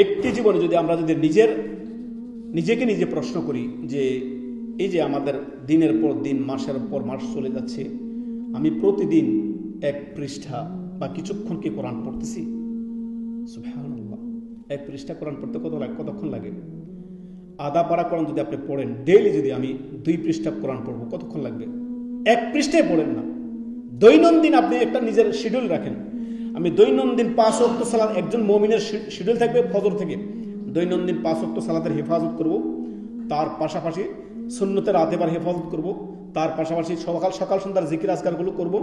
ব্যক্তি জীবনে যদি আমরা যদি নিজেকে নিজে প্রশ্ন করি যে এই যে আমাদের দিনের পর দিন মাসের পর মাস চলে যাচ্ছে, আমি প্রতিদিন এক পৃষ্ঠা বা কিছুক্ষণ কি কোরআন পড়তেছি? সুবহানাল্লাহ, এক পৃষ্ঠা কোরআন পড়তে কতক্ষণ লাগে? আধা পারা কোরআন যদি আপনি পড়েন, ডেইলি যদি আমি 2 পৃষ্ঠা কোরআন পড়বো, কতক্ষণ লাগবে? এক পৃষ্ঠায় পড়েন না, দৈনন্দিন আপনি একটা নিজের শিডিউল রাখেন। আমি দৈনন্দিন 5 ওয়াক্ত সালাত, একজন মুমিনের শিডিউল থাকবে ফজর থেকে দৈনন্দিন 5 ওয়াক্ত সালাতের হেফাজত করব, তার পাশাপাশি সুন্নতের আতেবার হেফাজত করব, তার পাশাপাশি সকাল সন্ধ্যার জিকির আজকারগুলো করব,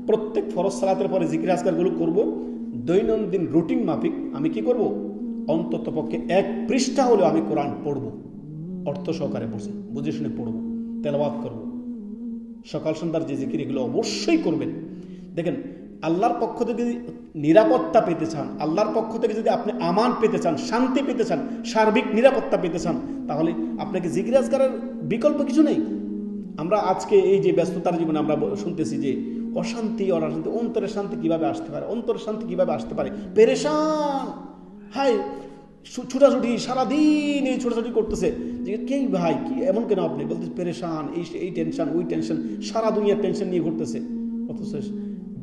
প্রত্যেক ফরজ সালাতের পরে জিকির আজকারগুলো করব। দৈনন্দিন রুটিন মাফিক আমি কি করব? অন্তত পক্ষে 1 পৃষ্ঠা হলেও আমি কোরআন পড়ব, অর্থ সহকারে বুঝে শুনে পড়ব, তেলাওয়াত করব। সকাল সন্ধ্যার যে জিকির, এগুলো অবশ্যই করবেন। দেখেন, আল্লাহর পক্ষ থেকে যদি নিরাপত্তা পেতে চান, আল্লাহর পক্ষ থেকে যদি আপনি আমান পেতে চান, শান্তি পেতে চান, সার্বিক নিরাপত্তা পেতে চান, তাহলে আপনাকে জিকির আজকারের বিকল্প কিছু নেই। আমরা আজকে এই যে ব্যস্ততার জীবনে আমরা শুনতেছি যে অশান্তি, অন্তরের শান্তি কিভাবে আসতে পারে, অন্তরের শান্তি কিভাবে আসতে পারে, পেরেশান, হাই ছুটাছুটি, সারাদিন এই ছোটাছুটি করতেছে যে কে ভাই, কি এমন কেন আপনি বলতেছে পেরেশান, এই টেনশন, ওই টেনশন, সারা দুনিয়ার টেনশন নিয়ে ঘুরতেছে। অথচ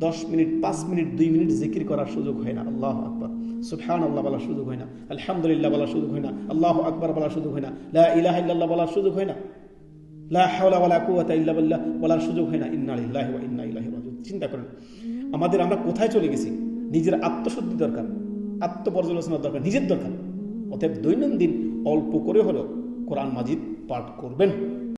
10 মিনিট, 5 মিনিট, 2 মিনিট জিকির করার সুযোগ হয় না। আল্লাহু আকবার, সুবহানাল্লাহ বলার সুযোগ হয় না, আলহামদুলিল্লাহ বলার সুযোগ হয় না, আল্লাহু আকবার বলার সুযোগ হয় না, লা ইলাহা ইল্লাল্লাহ বলার সুযোগ হয় না, লা হাওলা ওয়ালা কুওয়াতা ইল্লা বিল্লাহ বলার সুযোগ হয় না। ইন্না লিল্লাহি ওয়া ইন্না ইলাইহি রাজিউন। চিন্তা করেন আমরা কোথায় চলে গেছি। নিজের আত্মশুদ্ধি দরকার, আত্মপর্যালোচনার দরকার, নিজের দরকার। অতএব দৈনন্দিন অল্প করে হলেও কোরআন মাজিদ পাঠ করবেন।